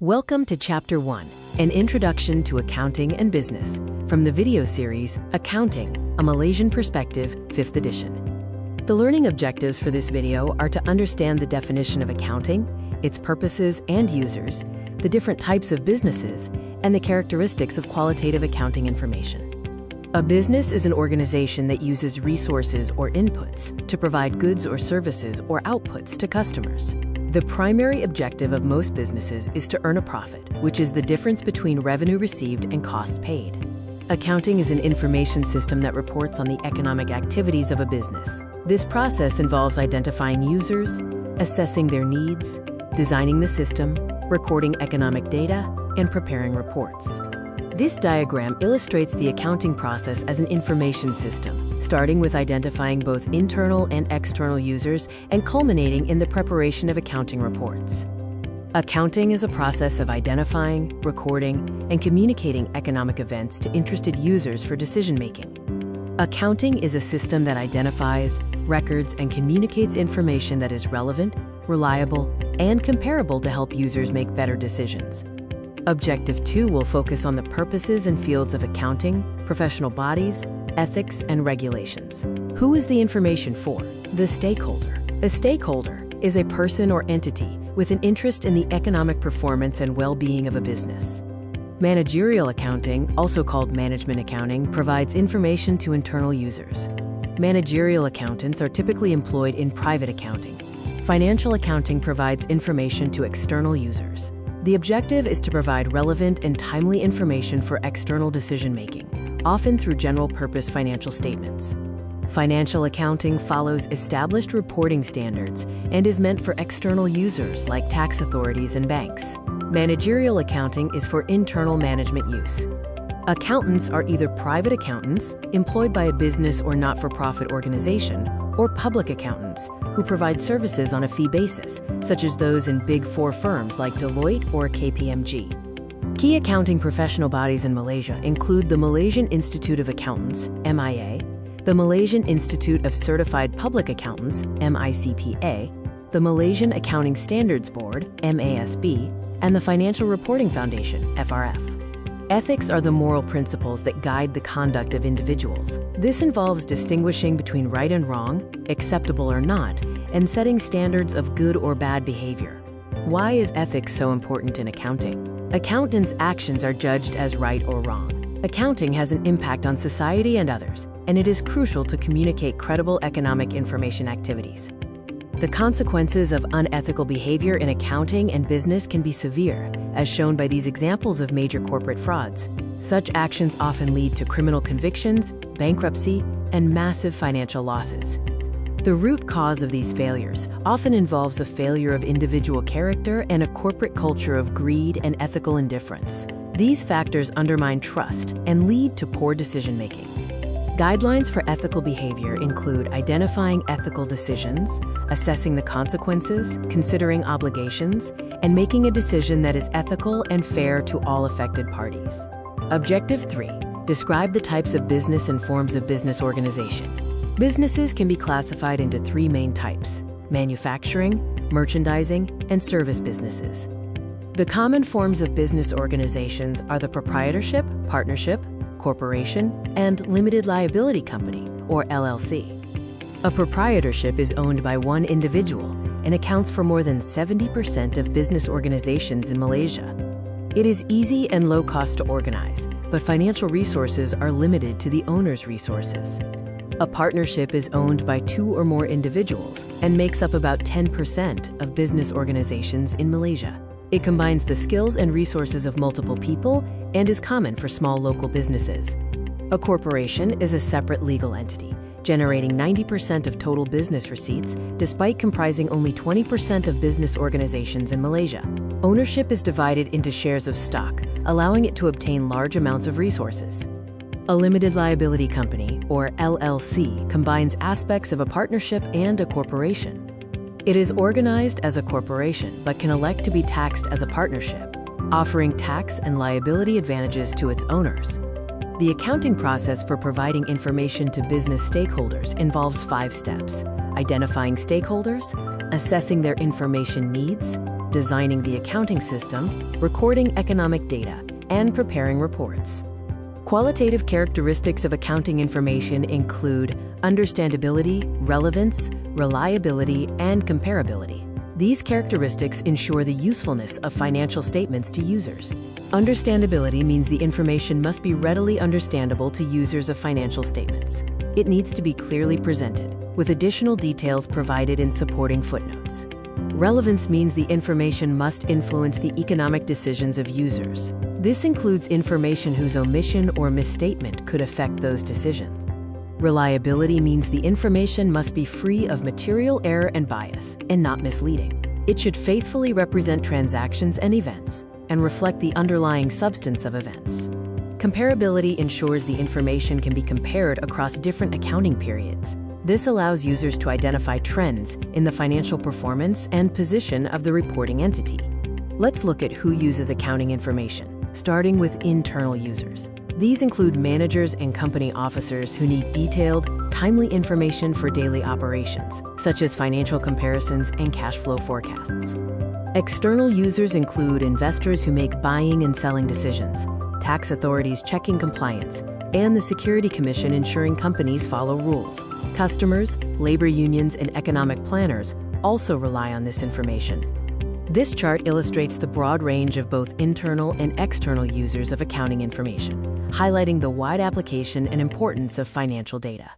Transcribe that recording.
Welcome to Chapter 1, an introduction to accounting and business, from the video series, Accounting, a Malaysian Perspective, 5th edition. The learning objectives for this video are to understand the definition of accounting, its purposes and users, the different types of businesses, and the characteristics of qualitative accounting information. A business is an organization that uses resources or inputs to provide goods or services or outputs to customers. The primary objective of most businesses is to earn a profit, which is the difference between revenue received and costs paid. Accounting is an information system that reports on the economic activities of a business. This process involves identifying users, assessing their needs, designing the system, recording economic data, and preparing reports. This diagram illustrates the accounting process as an information system, starting with identifying both internal and external users and culminating in the preparation of accounting reports. Accounting is a process of identifying, recording, and communicating economic events to interested users for decision-making. Accounting is a system that identifies, records, and communicates information that is relevant, reliable, and comparable to help users make better decisions. Objective 2 will focus on the purposes and fields of accounting, professional bodies, ethics, and regulations. Who is the information for? The stakeholder. A stakeholder is a person or entity with an interest in the economic performance and well-being of a business. Managerial accounting, also called management accounting, provides information to internal users. Managerial accountants are typically employed in private accounting. Financial accounting provides information to external users. The objective is to provide relevant and timely information for external decision-making, often through general-purpose financial statements. Financial accounting follows established reporting standards and is meant for external users like tax authorities and banks. Managerial accounting is for internal management use. Accountants are either private accountants, employed by a business or not-for-profit organization, or public accountants, who provide services on a fee basis, such as those in Big Four firms like Deloitte or KPMG. Key accounting professional bodies in Malaysia include the Malaysian Institute of Accountants, MIA, the Malaysian Institute of Certified Public Accountants, MICPA, the Malaysian Accounting Standards Board, MASB, and the Financial Reporting Foundation, FRF. Ethics are the moral principles that guide the conduct of individuals. This involves distinguishing between right and wrong, acceptable or not, and setting standards of good or bad behavior. Why is ethics so important in accounting? Accountants' actions are judged as right or wrong. Accounting has an impact on society and others, and it is crucial to communicate credible economic information activities. The consequences of unethical behavior in accounting and business can be severe, as shown by these examples of major corporate frauds. Such actions often lead to criminal convictions, bankruptcy, and massive financial losses. The root cause of these failures often involves a failure of individual character and a corporate culture of greed and ethical indifference. These factors undermine trust and lead to poor decision-making. Guidelines for ethical behavior include identifying ethical decisions, assessing the consequences, considering obligations, and making a decision that is ethical and fair to all affected parties. Objective 3. Describe the types of business and forms of business organization. Businesses can be classified into 3 main types: manufacturing, merchandising, and service businesses. The common forms of business organizations are the proprietorship, partnership, corporation, and limited liability company, or LLC. A proprietorship is owned by one individual and accounts for more than 70% of business organizations in Malaysia. It is easy and low cost to organize, but financial resources are limited to the owner's resources. A partnership is owned by 2 or more individuals and makes up about 10% of business organizations in Malaysia. It combines the skills and resources of multiple people and is common for small local businesses. A corporation is a separate legal entity, generating 90% of total business receipts, despite comprising only 20% of business organizations in Malaysia. Ownership is divided into shares of stock, allowing it to obtain large amounts of resources. A limited liability company, or LLC, combines aspects of a partnership and a corporation. It is organized as a corporation but can elect to be taxed as a partnership, offering tax and liability advantages to its owners. The accounting process for providing information to business stakeholders involves 5 steps: identifying stakeholders, assessing their information needs, designing the accounting system, recording economic data, and preparing reports. Qualitative characteristics of accounting information include understandability, relevance, reliability, and comparability. These characteristics ensure the usefulness of financial statements to users. Understandability means the information must be readily understandable to users of financial statements. It needs to be clearly presented, with additional details provided in supporting footnotes. Relevance means the information must influence the economic decisions of users. This includes information whose omission or misstatement could affect those decisions. Reliability means the information must be free of material error and bias, and not misleading. It should faithfully represent transactions and events, and reflect the underlying substance of events. Comparability ensures the information can be compared across different accounting periods. This allows users to identify trends in the financial performance and position of the reporting entity. Let's look at who uses accounting information, starting with internal users. These include managers and company officers who need detailed, timely information for daily operations, such as financial comparisons and cash flow forecasts. External users include investors who make buying and selling decisions, tax authorities checking compliance, and the Security Commission ensuring companies follow rules. Customers, labor unions, and economic planners also rely on this information. This chart illustrates the broad range of both internal and external users of accounting information, highlighting the wide application and importance of financial data.